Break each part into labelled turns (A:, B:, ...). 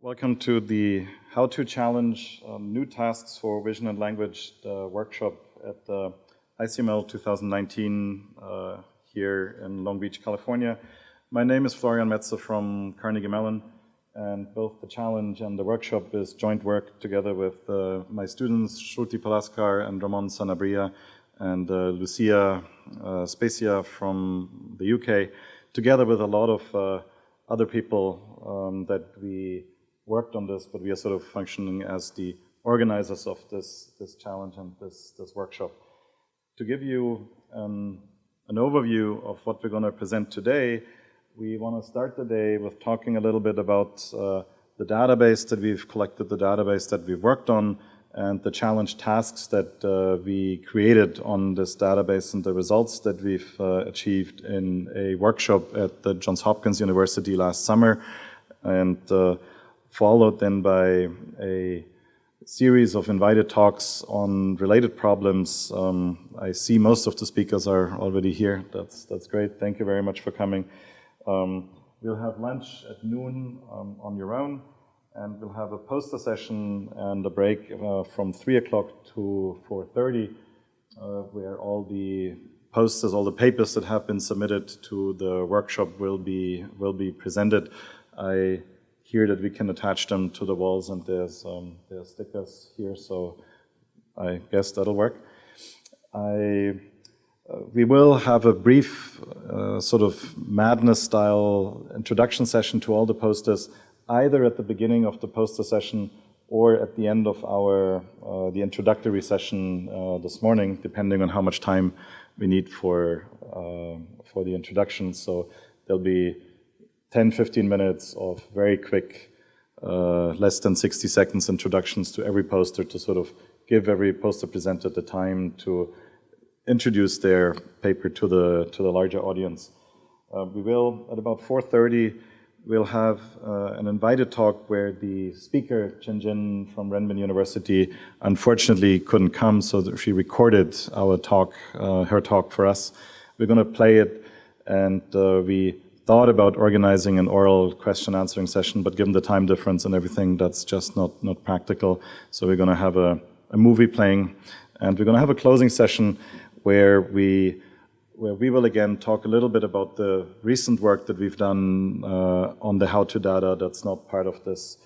A: Welcome to the How2 Challenge, New Tasks for Vision and Language workshop at the ICML 2019 here in Long Beach, California. My name is Florian Metze from Carnegie Mellon, and both the challenge and the workshop is joint work together with my students, Shruti Palaskar and Ramon Sanabria, and Lucia Specia from the UK, together with a lot of other people that we worked on this, but we are sort of functioning as the organizers of this challenge and this workshop. To give you an overview of what we're going to present today, we want to start the day with talking a little bit about the database that we've collected, the database that we've worked on, and the challenge tasks that we created on this database and the results that we've achieved in a workshop at the Johns Hopkins University last summer, and followed then by a series of invited talks on related problems. I see most of the speakers are already here. That's great. Thank you very much for coming. We'll have lunch at noon on your own, and we'll have a poster session and a break from 3 o'clock to 4:30, where all the posters, all the papers that have been submitted to the workshop will be presented. I hear that we can attach them to the walls, and there's stickers here, so I guess that'll work. We will have a brief sort of madness-style introduction session to all the posters, either at the beginning of the poster session or at the end of the introductory session this morning, depending on how much time we need for the introduction. So there'll be 10-15 minutes of very quick, less than 60 seconds introductions to every poster to sort of give every poster presenter the time to introduce their paper to the larger audience. We will, at about 4:30, we'll have an invited talk where the speaker, Chen from Renmin University, unfortunately couldn't come, so she recorded our talk, her talk for us. We're going to play it, and we thought about organizing an oral question answering session, but given the time difference and everything, that's just not practical. So we're going to have a movie playing, and we're going to have a closing session where we will again talk a little bit about the recent work that we've done on the How2 data that's not part of this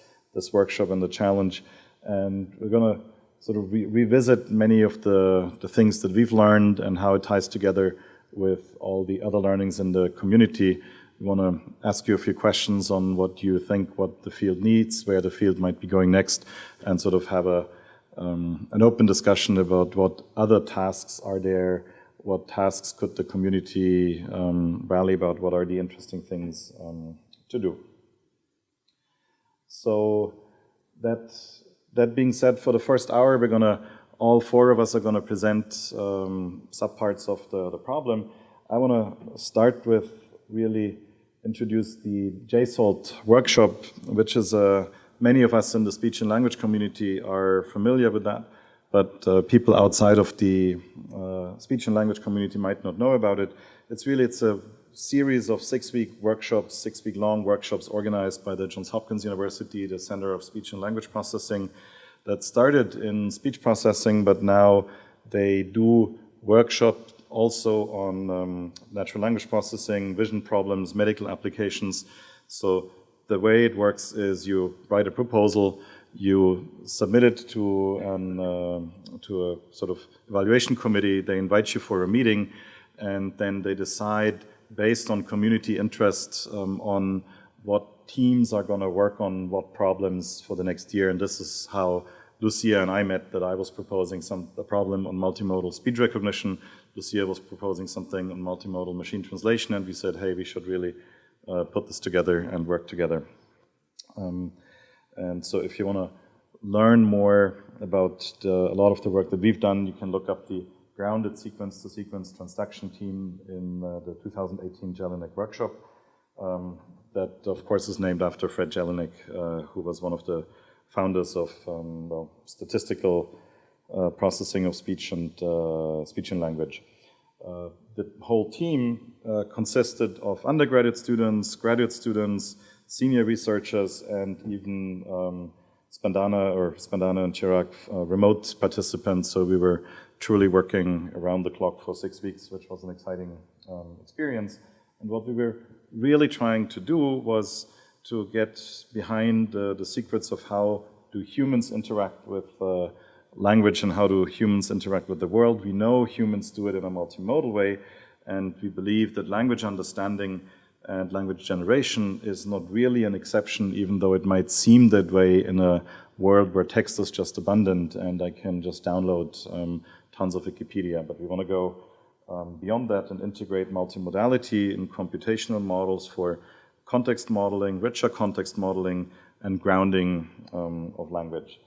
A: workshop and the challenge. And we're going to sort of revisit many of the things that we've learned and how it ties together with all the other learnings in the community. We want to ask you a few questions on what you think, what the field needs, where the field might be going next, and sort of have an open discussion about what other tasks are there, what tasks could the community rally about, what are the interesting things to do. So that being said, for the first hour, all four of us are going to present subparts of the problem. I want to start with really introduce the JSOLT workshop, which is many of us in the speech and language community are familiar with that, but people outside of the speech and language community might not know about it. It's a series of 6-week workshops, 6-week-long workshops organized by the Johns Hopkins University, the Center of Speech and Language Processing, that started in speech processing, but now they do workshops also on natural language processing, vision problems, medical applications. So the way it works is you write a proposal, you submit it to a sort of evaluation committee, they invite you for a meeting, and then they decide based on community interest on what teams are going to work on what problems for the next year. And this is how Lucia and I met, that I was proposing a problem on multimodal speech recognition. Lucia was proposing something on multimodal machine translation, and we said, hey, we should really put this together and work together. And so if you want to learn more about a lot of the work that we've done, you can look up the grounded sequence-to-sequence transduction team in the 2018 Jelinek workshop. That, of course, is named after Fred Jelinek, who was one of the founders of statistical processing of speech and language. The whole team consisted of undergraduate students, graduate students, senior researchers, and even Spandana and Chirag, remote participants. So we were truly working around the clock for 6 weeks, which was an exciting experience. And what we were really trying to do was to get behind the secrets of how do humans interact with language and how do humans interact with the world. We know humans do it in a multimodal way, and we believe that language understanding and language generation is not really an exception, even though it might seem that way in a world where text is just abundant and I can just download tons of Wikipedia. But we want to go beyond that and integrate multimodality in computational models for context modeling, richer context modeling, and grounding of language.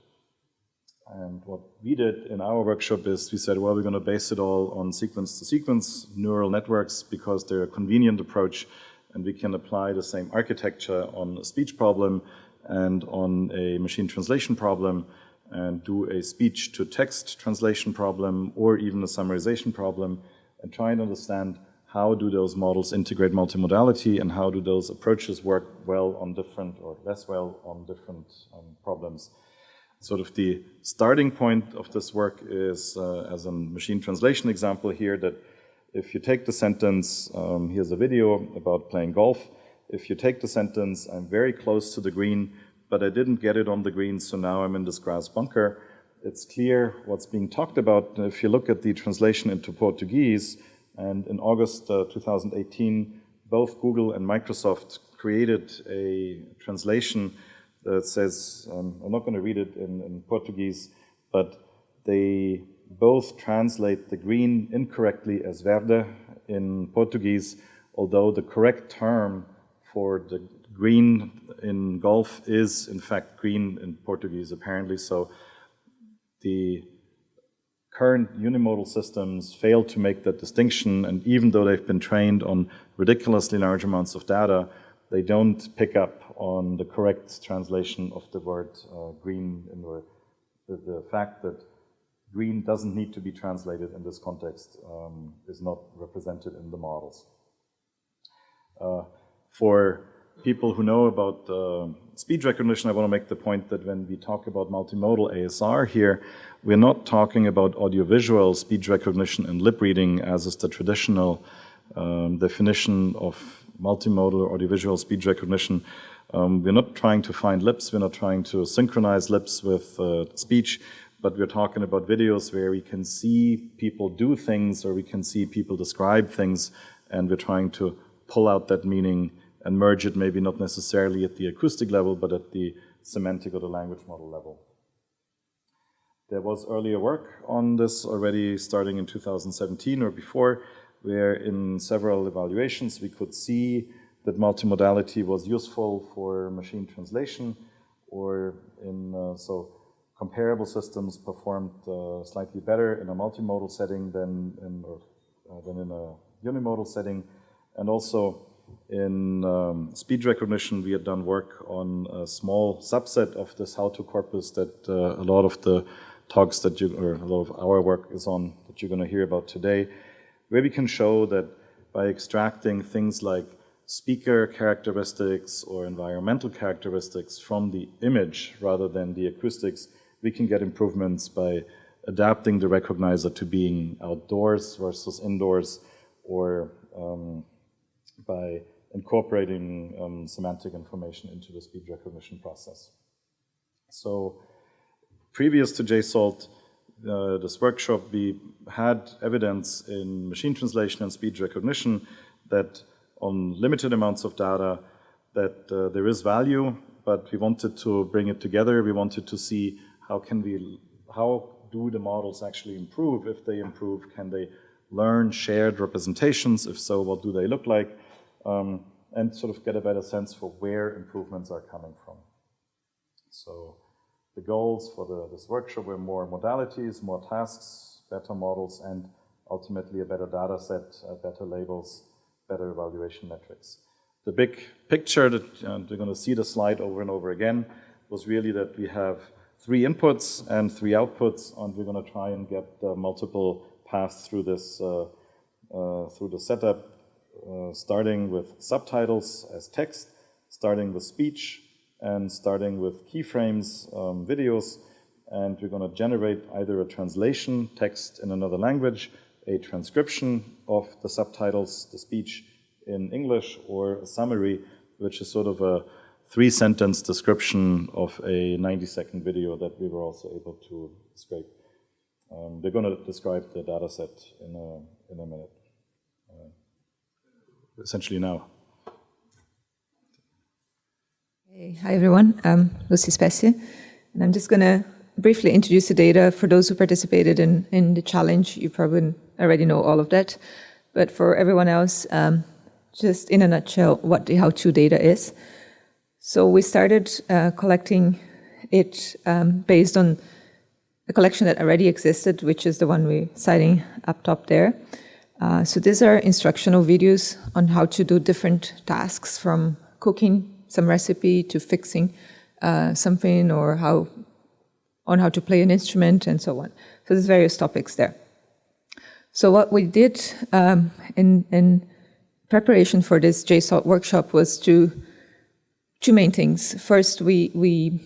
A: And what we did in our workshop is we said, well, we're going to base it all on sequence-to-sequence neural networks because they're a convenient approach, and we can apply the same architecture on a speech problem and on a machine translation problem, and do a speech-to-text translation problem or even a summarization problem, and try and understand how do those models integrate multimodality and how do those approaches work well on different or less well on different problems. Sort of the starting point of this work is, as a machine translation example here, that if you take the sentence, here's a video about playing golf. If you take the sentence, I'm very close to the green, but I didn't get it on the green, so now I'm in this grass bunker. It's clear what's being talked about. If you look at the translation into Portuguese, and in August 2018, both Google and Microsoft created a translation that says, I'm not going to read it in Portuguese, but they both translate the green incorrectly as verde in Portuguese, although the correct term for the green in golf is, in fact, green in Portuguese, apparently. So the current unimodal systems fail to make that distinction, and even though they've been trained on ridiculously large amounts of data, they don't pick up on the correct translation of the word green, in the fact that green doesn't need to be translated in this context is not represented in the models. For people who know about speech recognition, I want to make the point that when we talk about multimodal ASR here, we're not talking about audiovisual speech recognition and lip reading, as is the traditional definition of multimodal audiovisual speech recognition. We're not trying to find lips, we're not trying to synchronize lips with speech, but we're talking about videos where we can see people do things or we can see people describe things, and we're trying to pull out that meaning and merge it, maybe not necessarily at the acoustic level, but at the semantic or the language model level. There was earlier work on this already starting in 2017 or before, where in several evaluations we could see that multimodality was useful for machine translation, or in so comparable systems performed slightly better in a multimodal setting than in a unimodal setting. And also in speech recognition, we had done work on a small subset of this How2 corpus that a lot of the talks that or a lot of our work is on, that you're going to hear about today, where we can show that by extracting things like speaker characteristics or environmental characteristics from the image rather than the acoustics, we can get improvements by adapting the recognizer to being outdoors versus indoors, or by incorporating semantic information into the speech recognition process. So previous to JSOLT, this workshop, we had evidence in machine translation and speech recognition that on limited amounts of data that there is value, but we wanted to bring it together. We wanted to see how do the models actually improve? If they improve, can they learn shared representations? If so, what do they look like? And sort of get a better sense for where improvements are coming from. So the goals for this workshop were more modalities, more tasks, better models, and ultimately a better data set, better labels, better evaluation metrics. The big picture that you're going to see the slide over and over again was really that we have 3 inputs and 3 outputs, and we're going to try and get multiple paths through this through the setup, starting with subtitles as text. starting with speech and starting with keyframes, videos, and we're going to generate either a translation, text in another language, a transcription of the subtitles, the speech in English, or a summary, which is sort of a 3-sentence description of a 90-second video that we were also able to scrape. They're going to describe the data set in a minute. Essentially now.
B: Hey, hi everyone, I'm Lucy Specie, and I'm just going to briefly introduce the data. For those who participated in the challenge, you probably already know all of that, but for everyone else, just in a nutshell, what the How2 data is. So we started collecting it based on a collection that already existed, which is the one we're citing up top there. So these are instructional videos on how to do different tasks, from cooking some recipe to fixing something, or how to play an instrument and so on. So there's various topics there. So what we did in preparation for this JSOLT workshop was two main things. First, we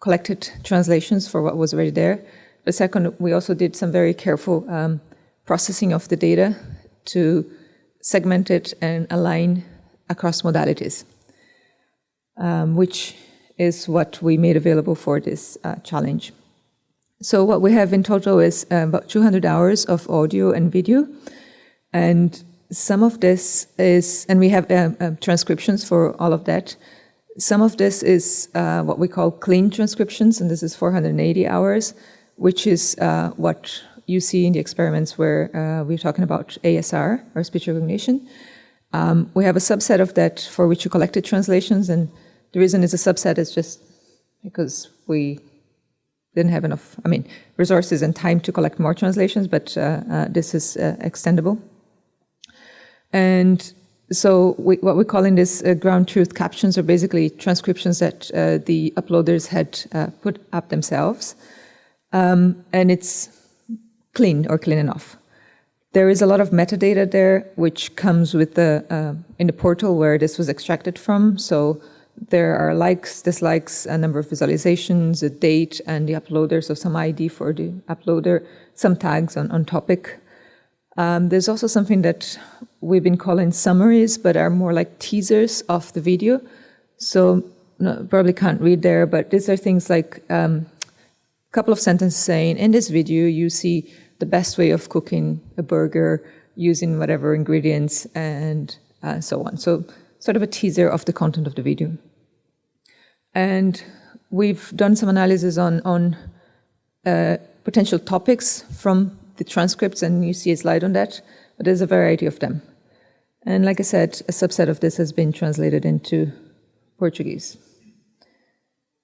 B: collected translations for what was already there. But second, we also did some very careful processing of the data to segment it and align across modalities, which is what we made available for this challenge. So what we have in total is about 200 hours of audio and video, and some of this is, and we have transcriptions for all of that. Some of this is what we call clean transcriptions, and this is 480 hours, which is what you see in the experiments where we're talking about ASR, or speech recognition. We have a subset of that for which we collected translations, and the reason it's a subset is just because we didn't have enough, resources and time to collect more translations, but this is extendable. And so what we call in this ground truth captions are basically transcriptions that the uploaders had put up themselves, and it's clean or clean enough. There is a lot of metadata there, which comes with in the portal where this was extracted from. So there are likes, dislikes, a number of visualizations, a date, and the uploader, so some ID for the uploader, some tags on topic. There's also something that we've been calling summaries, but are more like teasers of the video. So probably can't read there, but these are things like a couple of sentences saying, in this video, you see the best way of cooking a burger using whatever ingredients and so on. So sort of a teaser of the content of the video. And we've done some analysis on potential topics from the transcripts, and you see a slide on that, but there's a variety of them. And like I said, a subset of this has been translated into Portuguese.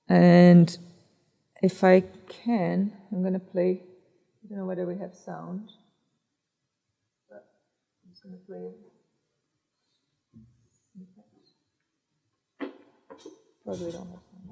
B: And if I can, I'm going to play, I don't know whether we have sound, but I'm just going to play it. Probably don't have sound.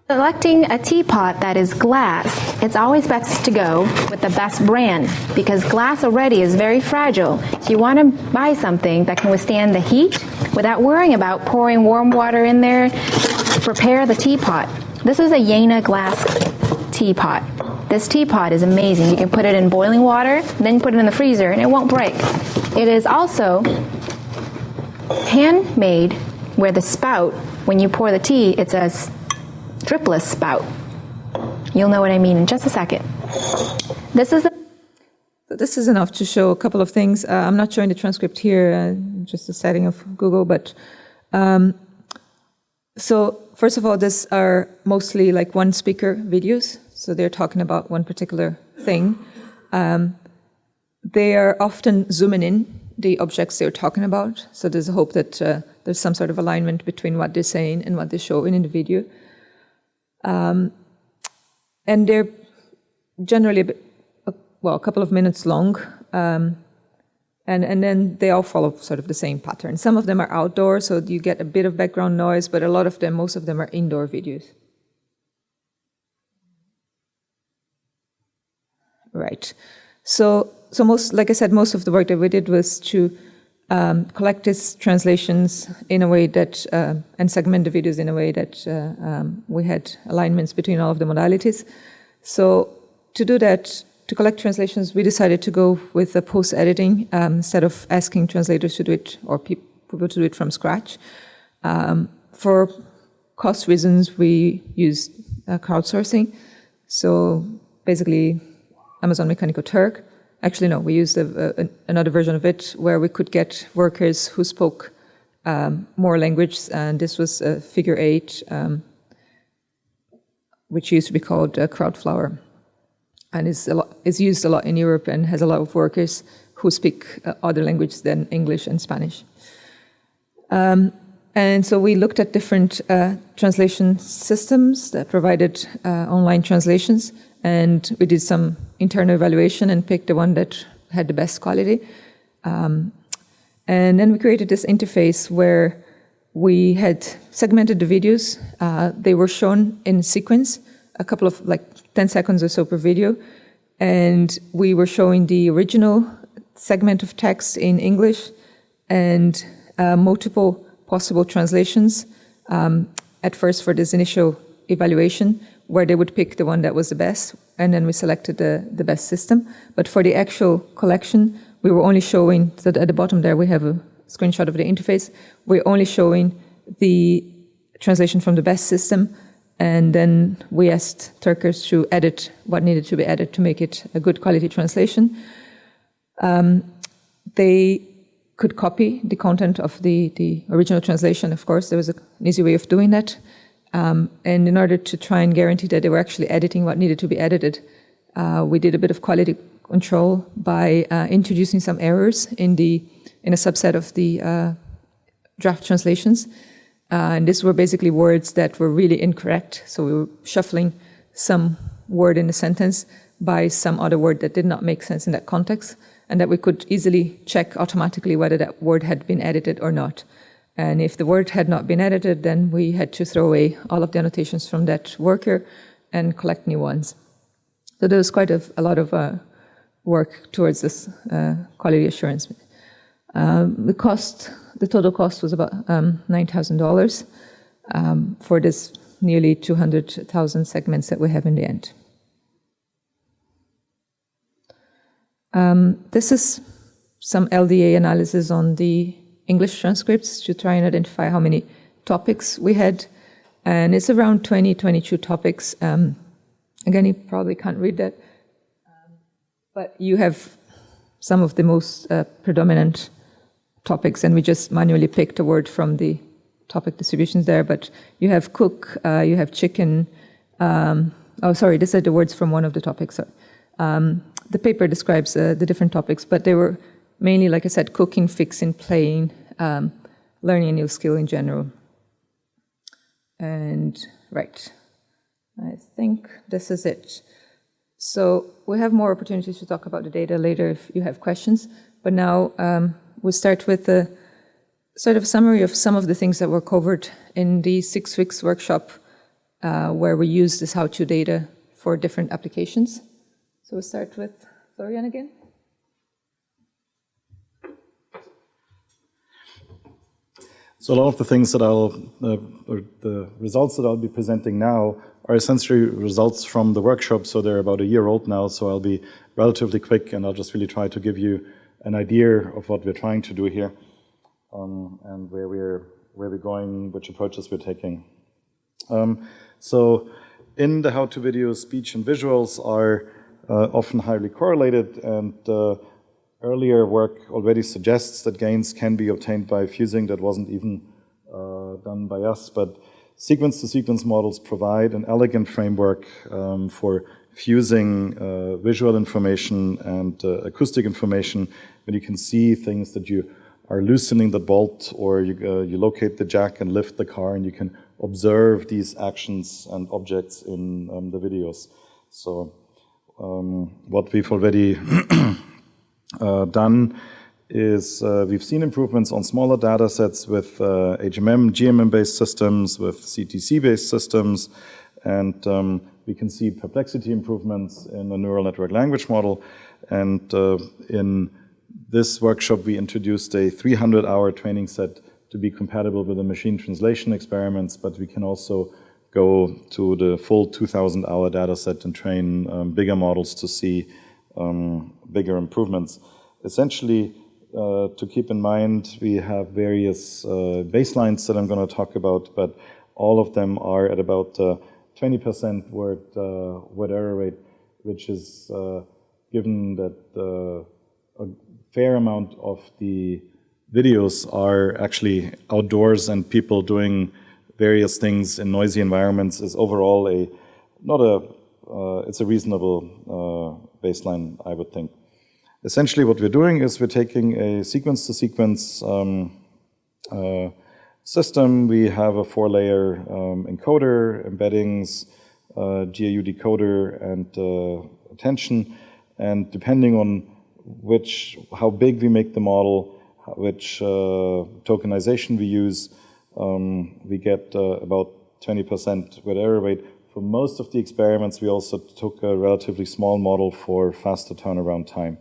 C: Selecting a teapot that is glass, it's always best to go with the best brand, because glass already is very fragile. So you want to buy something that can withstand the heat without worrying about pouring warm water in there to prepare the teapot. This is a Jena glass teapot. This teapot is amazing. You can put it in boiling water, then put it in the freezer, and it won't break. It is also handmade, where the spout, when you pour the tea, it's a dripless spout. You'll know what I mean in just a second. This is enough to show a couple of things. I'm not showing the transcript here, just a setting of Google, but so first of all, these are mostly like one speaker videos, so they're talking about one particular thing. They are often zooming in the objects they're talking about, so there's a hope that there's some sort of alignment between what they're saying and what they're showing in the video. And they're generally a couple of minutes long, and then they all follow sort of the same pattern. Some of them are outdoor, so you get a bit of background noise, but a lot of them, most of them are indoor videos.
B: Right. So most, like I said, most of the work that we did was to collect these translations in a way that, and segment the videos in a way that we had alignments between all of the modalities. So to do that, to collect translations, we decided to go with the post-editing instead of asking translators to do it or people to do it from scratch. For cost reasons, we used crowdsourcing. So basically, Amazon Mechanical Turk. Actually, no, we used another version of it where we could get workers who spoke more languages, and this was Figure 8, which used to be called Crowdflower, and is used a lot in Europe and has a lot of workers who speak other languages than English and Spanish. And so we looked at different translation systems that provided online translations, and we did some internal evaluation and picked the one that had the best quality. And then we created this interface where we had segmented the videos. They were shown in sequence, a couple of 10 seconds or so per video. And we were showing the original segment of text in English and multiple possible translations at first for this initial evaluation, where they would pick the one that was the best, and then we selected the best system. But for the actual collection, we were only showing, so at the bottom there we have a screenshot of the interface, we're only showing the translation from the best system, and then we asked Turkers to edit what needed to be added to make it a good quality translation. They could copy the content of the original translation, of course. There was an easy way of doing that. And in order to try and guarantee that they were actually editing what needed to be edited, we did a bit of quality control by introducing some errors in a subset of the draft translations. And these were basically words that were really incorrect. So we were shuffling some word in the sentence by some other word that did not make sense in that context, and that we could easily check automatically whether that word had been edited or not. And if the word had not been edited, then we had to throw away all of the annotations from that worker and collect new ones. So there was quite a lot of work towards this quality assurance. The total cost was about $9,000 for this nearly 200,000 segments that we have in the end. This is some LDA analysis on the English transcripts to try and identify how many topics we had. And it's around 22 topics. Again, you probably can't read that. But you have some of the most predominant topics, and we just manually picked a word from the topic distributions there. But you have cook, you have chicken. These are the words from one of the topics. The paper describes the different topics, but they were mainly, like I said, cooking, fixing, playing, learning a new skill in general. And right, I think this is it. So we have more opportunities to talk about the data later if you have questions. But now we'll start with a sort of summary of some of the things that were covered in the 6 weeks workshop where we use this How2 data for different applications. So we'll start with Florian again.
A: So a lot of the things that or the results that I'll be presenting now are essentially results from the workshop. So they're about a year old now, so I'll be relatively quick, and I'll just really try to give you an idea of what we're trying to do here, and where we're going, which approaches we're taking. So in the How2 videos, speech and visuals are often highly correlated, and earlier work already suggests that gains can be obtained by fusing. That wasn't even done by us, but sequence-to-sequence models provide an elegant framework for fusing visual information and acoustic information, when you can see things that you are loosening the bolt, or you locate the jack and lift the car, and you can observe these actions and objects in the videos. So what we've already done is we've seen improvements on smaller data sets with HMM, GMM-based systems, with CTC-based systems, and we can see perplexity improvements in a neural network language model. And in this workshop, we introduced a 300-hour training set to be compatible with the machine translation experiments, but we can also go to the full 2,000-hour data set and train bigger models to see bigger improvements. Essentially, to keep in mind, we have various baselines that I'm going to talk about, but all of them are at about 20% word error rate, which is given that a fair amount of the videos are actually outdoors and people doing various things in noisy environments is overall it's a reasonable baseline, I would think. Essentially what we're doing is we're taking a sequence-to-sequence system. We have a 4-layer encoder, embeddings, GAU decoder, and attention. And depending on how big we make the model, which tokenization we use, we get about 20% word error rate. For most of the experiments, we also took a relatively small model for faster turnaround time.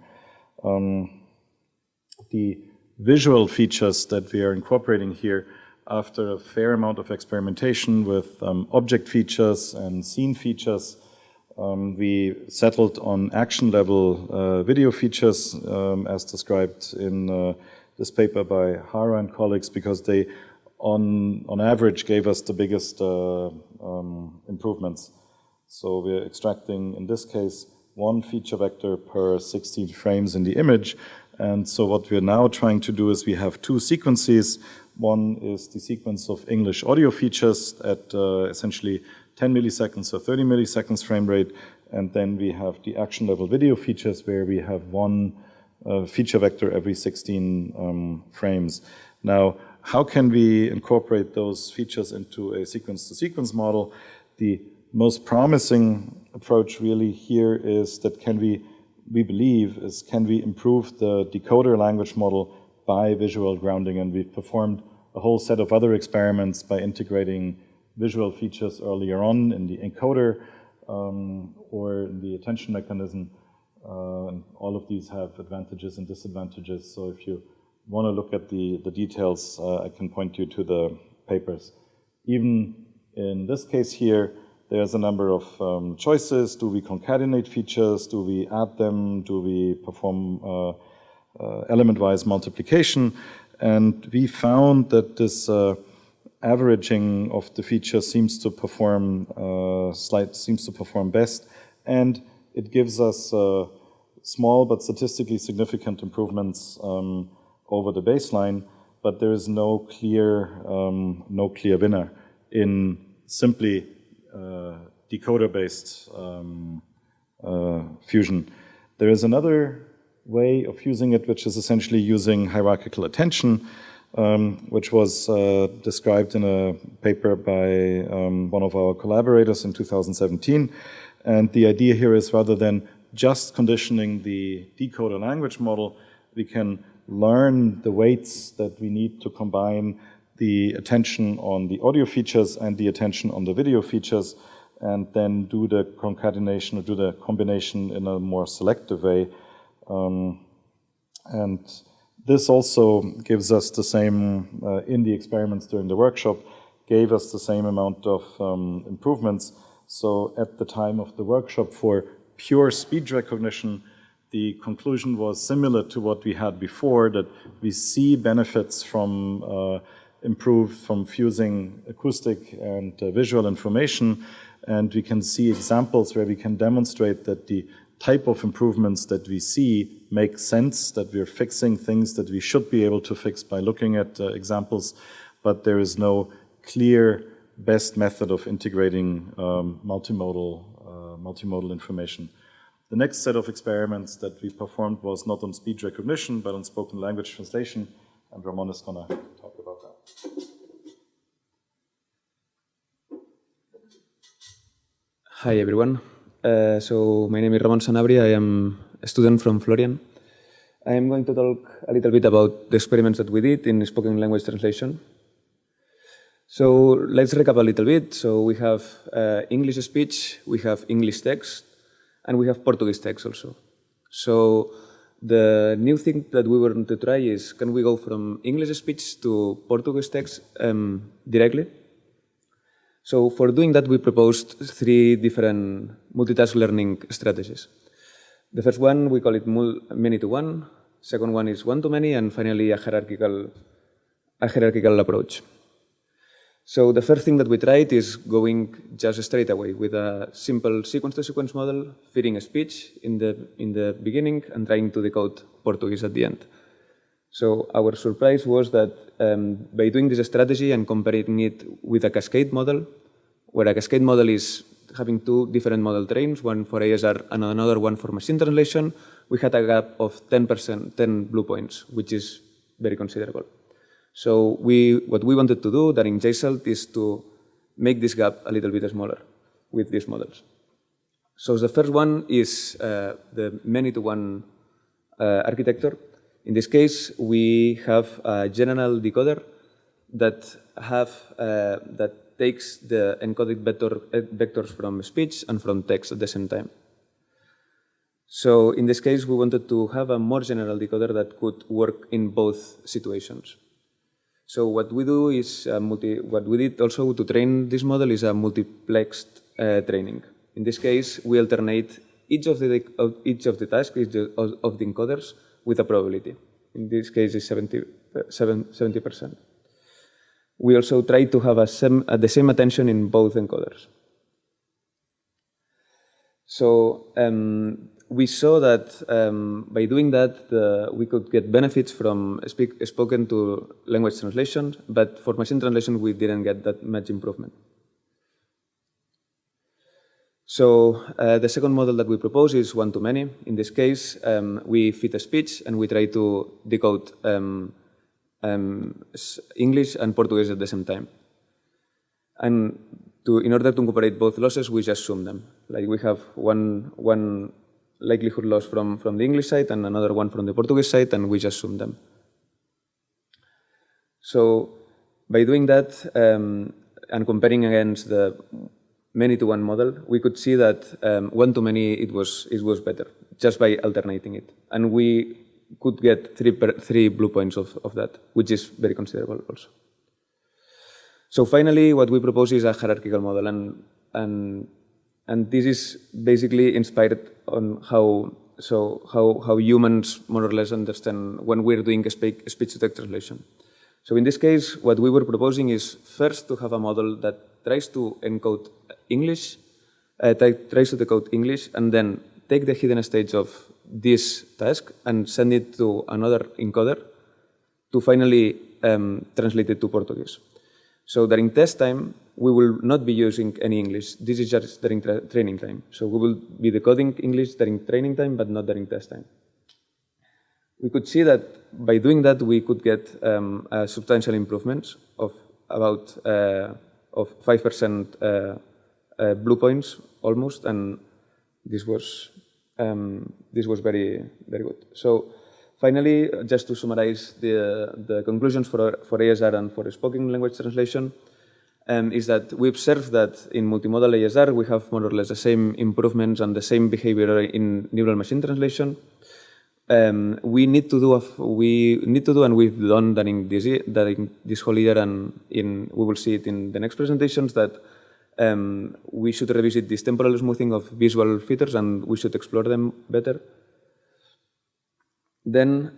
A: The visual features that we are incorporating here, after a fair amount of experimentation with object features and scene features, we settled on action-level video features, as described in this paper by Hara and colleagues, because they, on average, gave us the biggest improvements. So we're extracting, in this case, 1 feature vector per 16 frames in the image. And so what we're now trying to do is we have 2 sequences. One is the sequence of English audio features at essentially 10 milliseconds or 30 milliseconds frame rate. And then we have the action-level video features where we have 1 feature vector every 16 frames. Now, how can we incorporate those features into a sequence-to-sequence model? The most promising approach really here is that can we improve the decoder language model by visual grounding? And we've performed a whole set of other experiments by integrating visual features earlier on in the encoder or in the attention mechanism. And all of these have advantages and disadvantages. So if you want to look at the details, I can point you to the papers. Even in this case here, there's a number of choices. Do we concatenate features? Do we add them? Do we perform element-wise multiplication? And we found that this averaging of the features seems to perform best, and it gives us small but statistically significant improvements over the baseline. But there is no clear winner in simply decoder-based fusion. There is another way of using it, which is essentially using hierarchical attention, which was described in a paper by one of our collaborators in 2017. And the idea here is, rather than just conditioning the decoder language model, we can learn the weights that we need to combine the attention on the audio features and the attention on the video features, and then do the concatenation or do the combination in a more selective way. And this also gives us the same, in the experiments during the workshop, gave us the same amount of improvements. So at the time of the workshop for pure speech recognition, the conclusion was similar to what we had before, that we see benefits from fusing acoustic and visual information, and we can see examples where we can demonstrate that the type of improvements that we see make sense, that we're fixing things that we should be able to fix by looking at examples, but there is no clear best method of integrating multimodal information. The next set of experiments that we performed was not on speech recognition, but on spoken language translation, and Ramon is going to talk about that.
D: Hi, everyone. So my name is Ramon Sanabria. I am a student from Florian. I am going to talk a little bit about the experiments that we did in spoken language translation. So let's recap a little bit. So we have English speech, we have English text, and we have Portuguese text also. So the new thing that we want to try is, can we go from English speech to Portuguese text directly? So for doing that, we proposed 3 different multitask learning strategies. The first one, we call it many-to-one. Second one is one-to-many, and finally a hierarchical approach. So the first thing that we tried is going just straight away with a simple sequence-to-sequence model, feeding a speech in the beginning and trying to decode Portuguese at the end. So our surprise was that by doing this strategy and comparing it with a cascade model, where a cascade model is having 2 different model trains, one for ASR and another one for machine translation, we had a gap of 10%, 10 blue points, which is very considerable. So what we wanted to do during JSalt is to make this gap a little bit smaller with these models. So the first one is the many-to-one architecture. In this case, we have a general decoder that takes the encoded vectors from speech and from text at the same time. So in this case, we wanted to have a more general decoder that could work in both situations. So what we do is what we did also to train this model is a multiplexed training. In this case, we alternate each of the tasks, each of the encoders, with a probability. In this case, it's 70%. We also try to have the same attention in both encoders. So we saw that by doing that, we could get benefits from spoken to language translation, but for machine translation, we didn't get that much improvement. So the second model that we propose is one-to-many. In this case, we feed a speech and we try to decode English and Portuguese at the same time. And in order to incorporate both losses, we just sum them. Like we have one likelihood loss from the English side and another one from the Portuguese side, and we just sum them. So by doing that and comparing against the many-to-one model, we could see that one-to-many it was better just by alternating it, and we could get 3 blue points of that, which is very considerable also. So finally, what we propose is a hierarchical model, and this is basically inspired on how humans more or less understand when we're doing speech-to-text translation. So in this case, what we were proposing is first to have a model that tries to encode English, tries to decode English, and then take the hidden stage of this task and send it to another encoder to finally translate it to Portuguese. So during test time, we will not be using any English. This is just during training time. So we will be decoding English during training time, but not during test time. We could see that by doing that, we could get substantial improvements of about 5% blue points almost, and this was very, very good. So finally, just to summarize the conclusions for ASR and for spoken language translation, is that we observed that in multimodal ASR, we have more or less the same improvements and the same behavior in neural machine translation. We need to do, and we've done during this whole year, and we will see it in the next presentations, that we should revisit this temporal smoothing of visual features, and we should explore them better. Then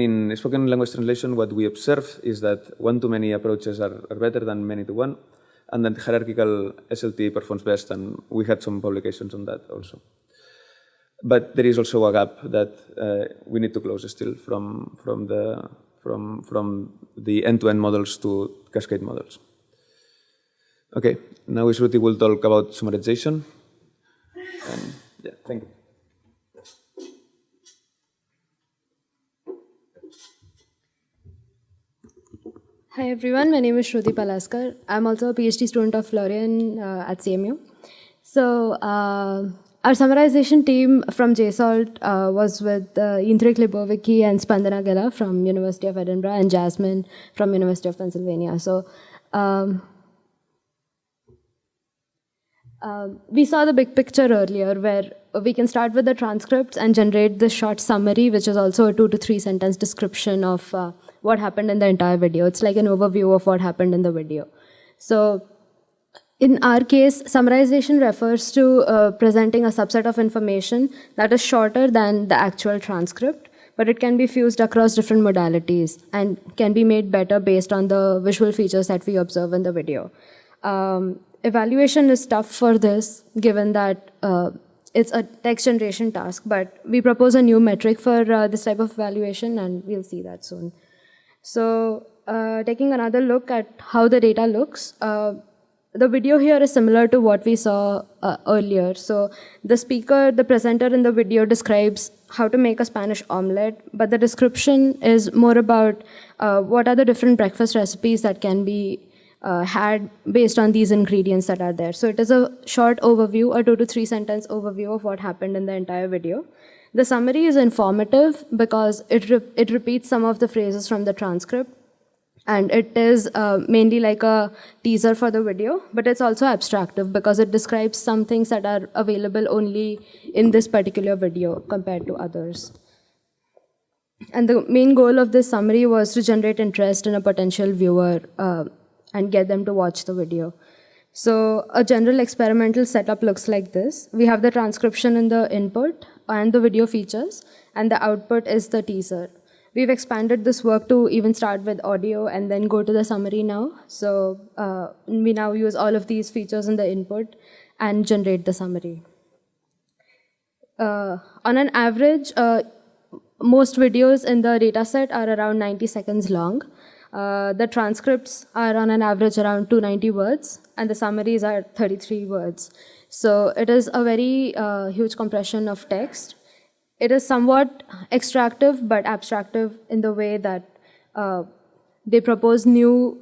D: in spoken language translation, what we observe is that one-to-many approaches are better than many-to-one, and that hierarchical SLT performs best, and we had some publications on that also. But there is also a gap that we need to close still from the end-to-end models to cascade models. Okay, now Shruti will talk about summarization. Yeah, thank you.
E: Hi everyone, my name is Shruti Palaskar. I'm also a PhD student of Florian at CMU. So our summarization team from JSOLT was with Indrek Libovici and Spandana Gela from University of Edinburgh and Jasmine from University of Pennsylvania. So we saw the big picture earlier where we can start with the transcripts and generate the short summary, which is also a 2 to 3 sentence description of what happened in the entire video. It's like an overview of what happened in the video. So in our case, summarization refers to presenting a subset of information that is shorter than the actual transcript, but it can be fused across different modalities and can be made better based on the visual features that we observe in the video. Evaluation is tough for this, given that it's a text generation task, but we propose a new metric for this type of evaluation, and we'll see that soon. So taking another look at how the data looks, the video here is similar to what we saw earlier. So the speaker, the presenter in the video describes how to make a Spanish omelette, but the description is more about what are the different breakfast recipes that can be had based on these ingredients that are there. So it is a short overview, a 2 to 3 sentence overview of what happened in the entire video. The summary is informative because it repeats some of the phrases from the transcript, and it is mainly like a teaser for the video, but it's also abstractive because it describes some things that are available only in this particular video compared to others. And the main goal of this summary was to generate interest in a potential viewer and get them to watch the video. So a general experimental setup looks like this. We have the transcription in the input and the video features, and the output is the teaser. We've expanded this work to even start with audio and then go to the summary now. So we now use all of these features in the input and generate the summary. On an average, most videos in the dataset are around 90 seconds long. The transcripts are on an average around 290 words, and the summaries are 33 words. So it is a very huge compression of text. It is somewhat extractive but abstractive in the way that they propose new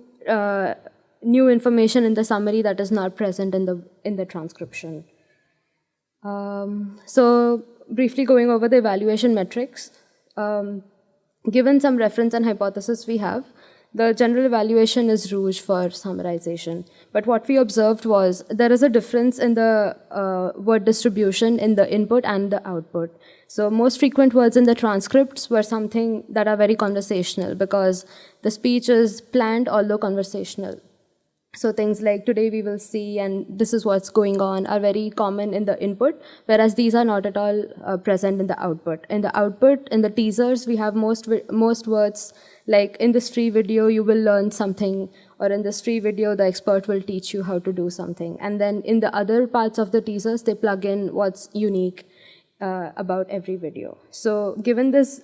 E: information in the summary that is not present in the transcription. So briefly going over the evaluation metrics, given some reference and hypothesis we have, the general evaluation is Rouge for summarization. But what we observed was there is a difference in the word distribution in the input and the output. So most frequent words in the transcripts were something that are very conversational because the speech is planned although conversational. So things like today we will see and this is what's going on are very common in the input, whereas these are not at all present in the output. In the output, in the teasers, we have most words like in this free video you will learn something, or in this free video the expert will teach you how to do something. And then in the other parts of the teasers, they plug in what's unique about every video. So given this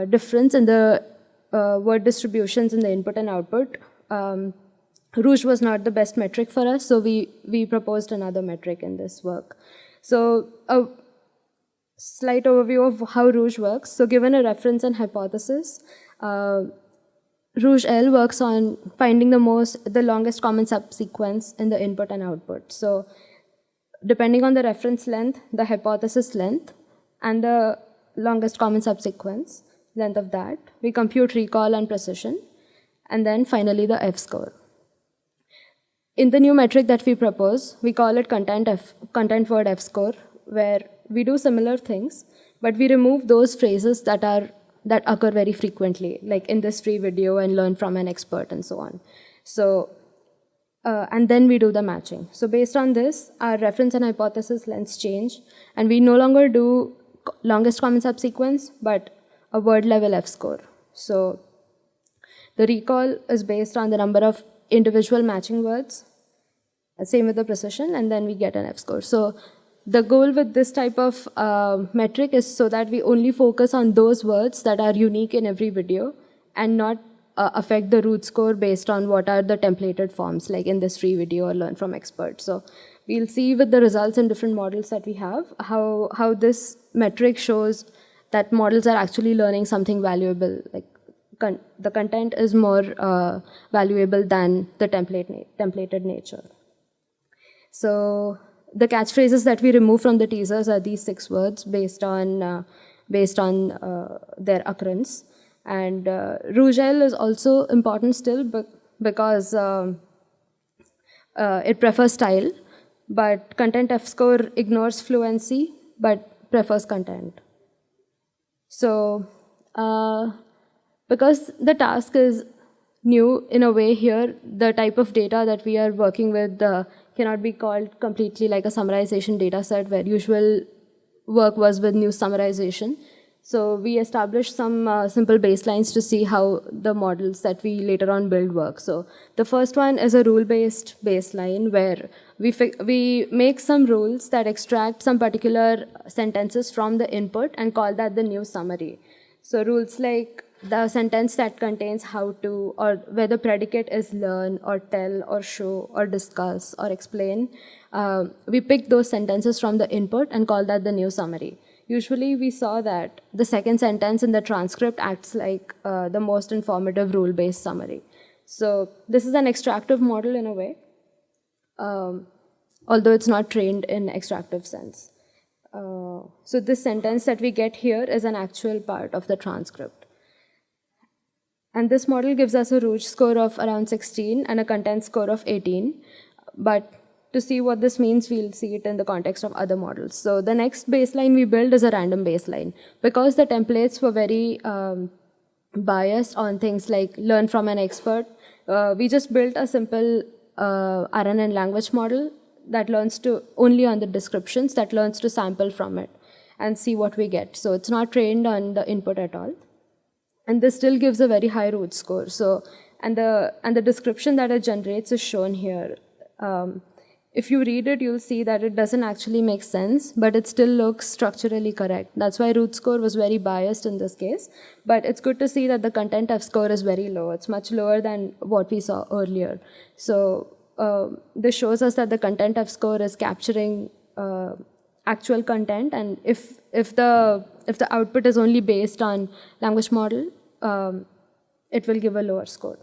E: difference in the word distributions in the input and output, Rouge was not the best metric for us, so we proposed another metric in this work. So a slight overview of how Rouge works. So given a reference and hypothesis, Rochelle works on finding the longest common subsequence in the input and output. So depending on the reference length, the hypothesis length, and the longest common subsequence, length of that, we compute recall and precision, and then finally the F-score. In the new metric that we propose, we call it content word F-score, where we do similar things, but we remove those phrases that occur very frequently, like in this free video and learn from an expert and so on. So, and then we do the matching. So based on this, our reference and hypothesis lengths change, and we no longer do longest common subsequence, but a word level F-score. So the recall is based on the number of individual matching words, same with the precision, and then we get an F-score. So the goal with this type of metric is so that we only focus on those words that are unique in every video and not affect the root score based on what are the templated forms, like in this free video or learn from experts. So we'll see with the results in different models that we have, how this metric shows that models are actually learning something valuable, like the content is more valuable than the templated nature. So the catchphrases that we remove from the teasers are these 6 words based on their occurrence. And Rochelle is also important still because it prefers style, but content F-score ignores fluency but prefers content. So because the task is new in a way here, the type of data that we are working with cannot be called completely like a summarization data set where usual work was with new summarization. So we established some simple baselines to see how the models that we later on build work. So the first one is a rule-based baseline where we make some rules that extract some particular sentences from the input and call that the new summary. So rules like the sentence that contains how to, or where the predicate is learn or tell or show or discuss or explain. We pick those sentences from the input and call that the new summary. Usually we saw that the second sentence in the transcript acts like the most informative rule-based summary. So this is an extractive model in a way, although it's not trained in extractive sense. So this sentence that we get here is an actual part of the transcript. And this model gives us a root score of around 16 and a content score of 18. But to see what this means, we'll see it in the context of other models. So the next baseline we build is a random baseline. Because the templates were very biased on things like learn from an expert, we just built a simple RNN language model that learns to only on the descriptions, that learns to sample from it and see what we get. So it's not trained on the input at all. And this still gives a very high root score. So, and the description that it generates is shown here. If you read it, you'll see that it doesn't actually make sense, but it still looks structurally correct. That's why root score was very biased in this case. But it's good to see that the content F score is very low. It's much lower than what we saw earlier. So this shows us that the content F score is capturing actual content, and if the output is only based on language model, it will give a lower score.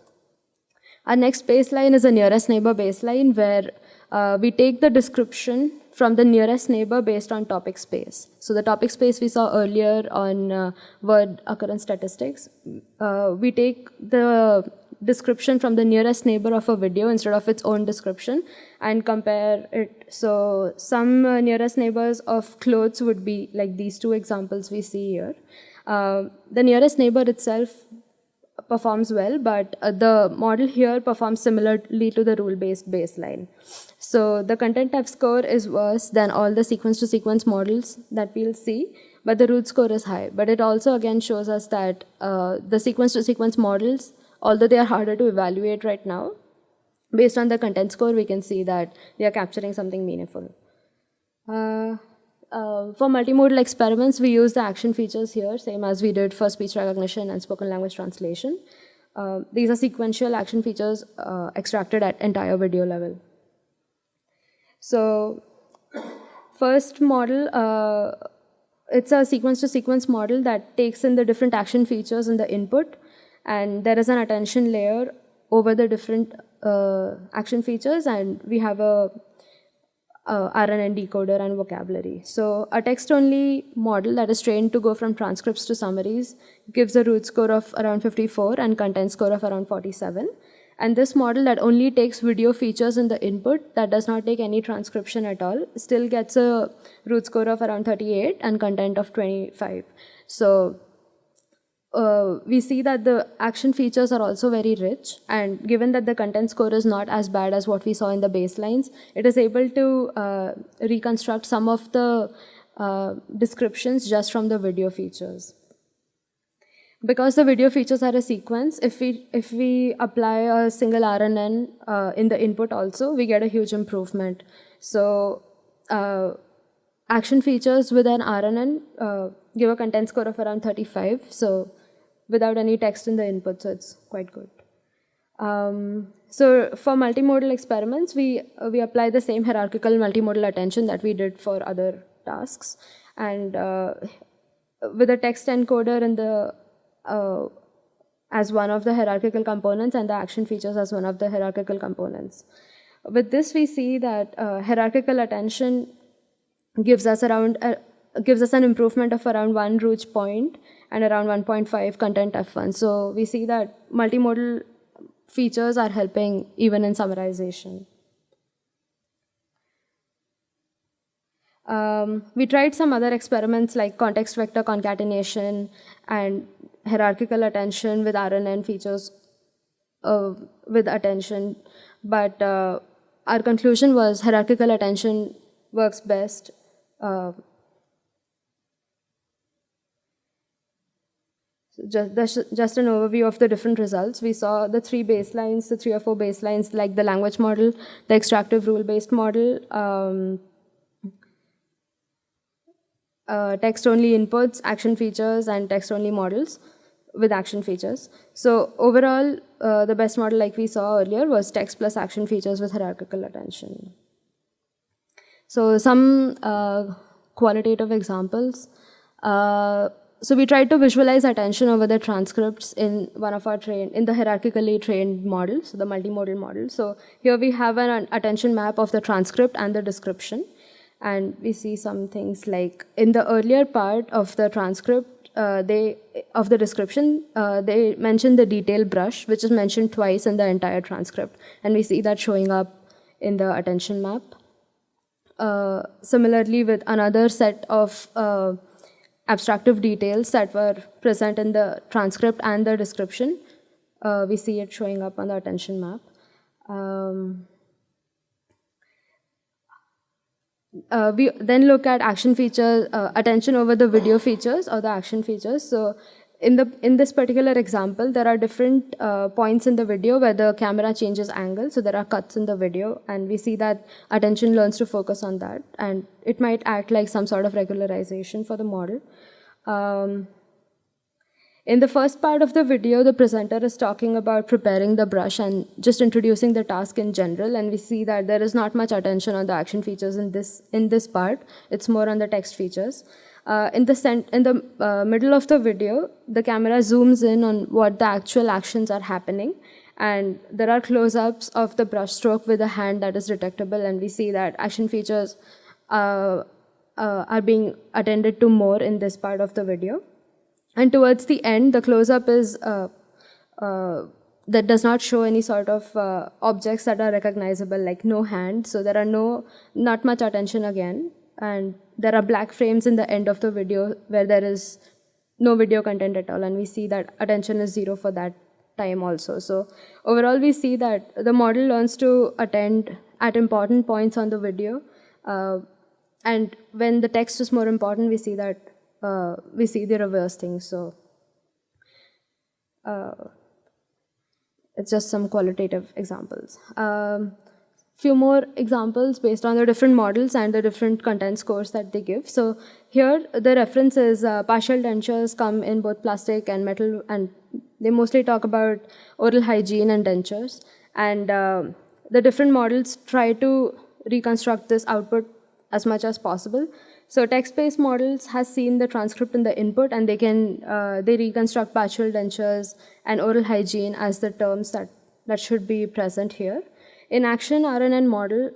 E: Our next baseline is a nearest neighbor baseline where we take the description from the nearest neighbor based on topic space. So the topic space we saw earlier on word occurrence statistics. We take the description from the nearest neighbor of a video instead of its own description and compare it. So some nearest neighbors of clothes would be like these 2 examples we see here. The nearest neighbor itself performs well, but the model here performs similarly to the rule-based baseline. So the content F score is worse than all the sequence-to-sequence models that we'll see, but the root score is high. But it also again shows us that the sequence-to-sequence models, although they are harder to evaluate right now, based on the content score, we can see that they are capturing something meaningful. For multimodal experiments, we use the action features here, same as we did for speech recognition and spoken language translation. These are sequential action features extracted at entire video level. So first model, it's a sequence-to-sequence model that takes in the different action features in the input, and there is an attention layer over the different action features, and we have a RNN decoder and vocabulary. So a text-only model that is trained to go from transcripts to summaries gives a root score of around 54 and content score of around 47. And this model that only takes video features in the input, that does not take any transcription at all, still gets a root score of around 38 and content of 25. So we see that the action features are also very rich, and given that the content score is not as bad as what we saw in the baselines, it is able to reconstruct some of the descriptions just from the video features. Because the video features are a sequence, if we apply a single RNN in the input also, we get a huge improvement. So action features with an RNN give a content score of around 35. So without any text in the input, so it's quite good. So for multimodal experiments, we apply the same hierarchical multimodal attention that we did for other tasks, and with a text encoder in the as one of the hierarchical components and the action features as one of the hierarchical components. With this, we see that hierarchical attention gives us an improvement of around 1 root point and around 1.5 content F1. So we see that multimodal features are helping even in summarization. We tried some other experiments like context vector concatenation and hierarchical attention with RNN features with attention, but our conclusion was hierarchical attention works best. Just an overview of the different results. We saw the 3 or 4 baselines, like the language model, the extractive rule-based model, text-only inputs, action features, and text-only models with action features. So overall, the best model, like we saw earlier, was text plus action features with hierarchical attention. So some qualitative examples. So we tried to visualize attention over the transcripts in one of our in the hierarchically trained models, the multimodal model. So here we have an attention map of the transcript and the description. And we see some things like in the earlier part of the transcript, of the description, they mention the detail brush, which is mentioned twice in the entire transcript. And we see that showing up in the attention map. Similarly, with another set of abstractive details that were present in the transcript and the description, we see it showing up on the attention map. We then look at action features, attention over the video features or the action features. So in this particular example, there are different points in the video where the camera changes angle. So there are cuts in the video, and we see that attention learns to focus on that. And it might act like some sort of regularization for the model. In the first part of the video, the presenter is talking about preparing the brush and just introducing the task in general, and we see that there is not much attention on the action features in this part. It's more on the text features. In the middle of the video, the camera zooms in on what the actual actions are happening, and there are close-ups of the brush stroke with a hand that is detectable, and we see that action features are being attended to more in this part of the video. And towards the end, the close-up is that does not show any sort of objects that are recognizable, like no hand. So there are not much attention again. And there are black frames in the end of the video where there is no video content at all. And we see that attention is 0 for that time also. So overall, we see that the model learns to attend at important points on the video. And when the text is more important, we see that we see the reverse thing. So it's just some qualitative examples. Few more examples based on the different models and the different content scores that they give. So here the reference is partial dentures come in both plastic and metal, and they mostly talk about oral hygiene and dentures. And the different models try to reconstruct this output as much as possible. So text-based models has seen the transcript in the input, and they reconstruct partial dentures and oral hygiene as the terms that should be present here. In action RNN model,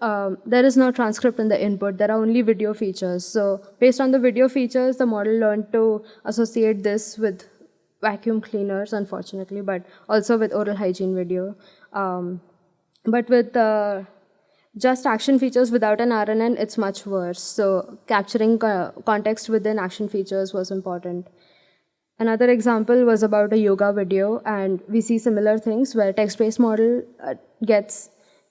E: there is no transcript in the input. There are only video features. So based on the video features, the model learned to associate this with vacuum cleaners, unfortunately, but also with oral hygiene video. But with just action features without an RNN, it's much worse. So capturing context within action features was important. Another example was about a yoga video, and we see similar things where text-based model gets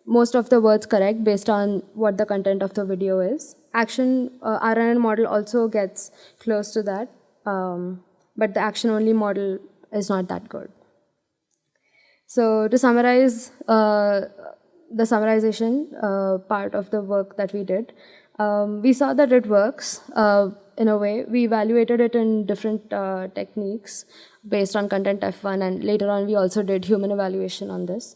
E: most of the words correct based on what the content of the video is. Action RNN model also gets close to that, but the action-only model is not that good. So to summarize the summarization part of the work that we did, we saw that it works in a way. We evaluated it in different techniques based on content F1, and later on we also did human evaluation on this.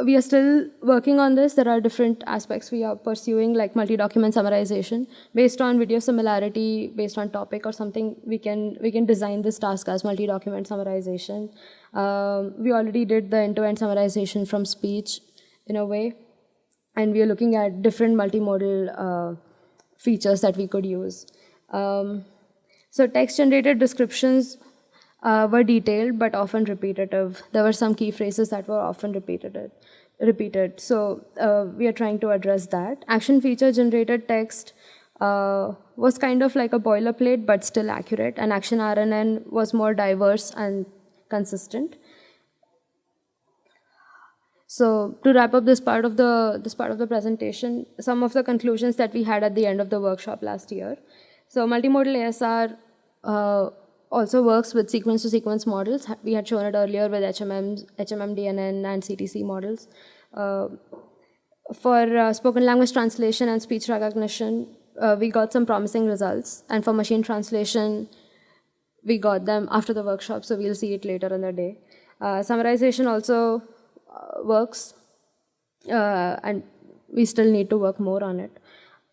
E: We are still working on this. There are different aspects we are pursuing, like multi-document summarization. Based on video similarity, based on topic or something, we can design this task as multi-document summarization. We already did the end-to-end summarization from speech in a way. And we are looking at different multimodal features that we could use. So text-generated descriptions were detailed but often repetitive. There were some key phrases that were often repeated. So we are trying to address that. Action feature-generated text was kind of like a boilerplate but still accurate, and action RNN was more diverse and consistent. So to wrap up this part of the presentation, some of the conclusions that we had at the end of the workshop last year. So multimodal ASR also works with sequence-to-sequence models. We had shown it earlier with HMM-DNN and CTC models. For spoken language translation and speech recognition, we got some promising results. And for machine translation, we got them after the workshop, so we'll see it later in the day. Summarization also works, and we still need to work more on it.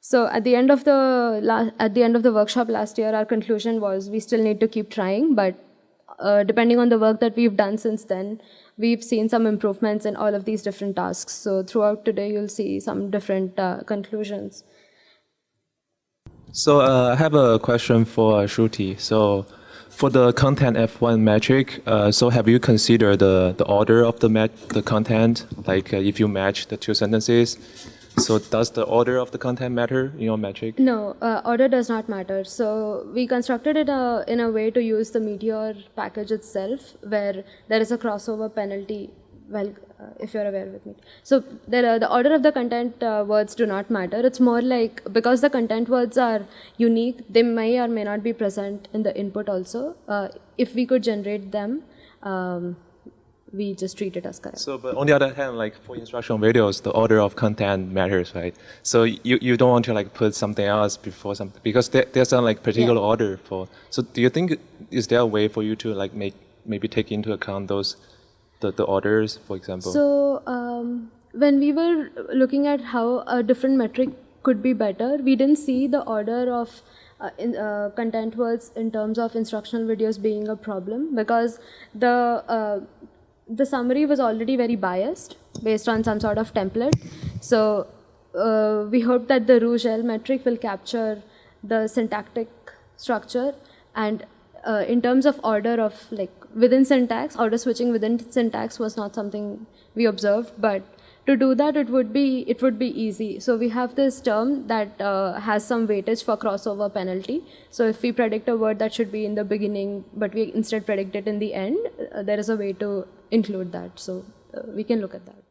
E: So at the end of the workshop last year, our conclusion was we still need to keep trying, but depending on the work that we've done since then, we've seen some improvements in all of these different tasks. So throughout today, you'll see some different conclusions.
F: So I have a question for Shruti. So for the content F1 metric, so have you considered the order of the content? Like if you match the two sentences, so does the order of the content matter in your metric?
E: No, order does not matter. So we constructed it in a way to use the Meteor package itself, where there is a crossover penalty. Well, if you're aware with me. So the order of the content words do not matter. It's more like, because the content words are unique, they may or may not be present in the input also. If we could generate them, we just treat it as correct.
F: So, but on the other hand, like for instructional videos, the order of content matters, right? So you don't want to like put something else before something, because there's a like particular order for. So do you think, is there a way for you to like maybe take into account those the orders, for example?
E: So when we were looking at how a different metric could be better, we didn't see the order of content words in terms of instructional videos being a problem, because the summary was already very biased based on some sort of template. So we hope that the Rochelle metric will capture the syntactic structure, and in terms of order of like within syntax, order switching within syntax was not something we observed, but to do that it would be easy. So we have this term that has some weightage for crossover penalty. So if we predict a word that should be in the beginning, but we instead predict it in the end, there is a way to include that. So we can look at that.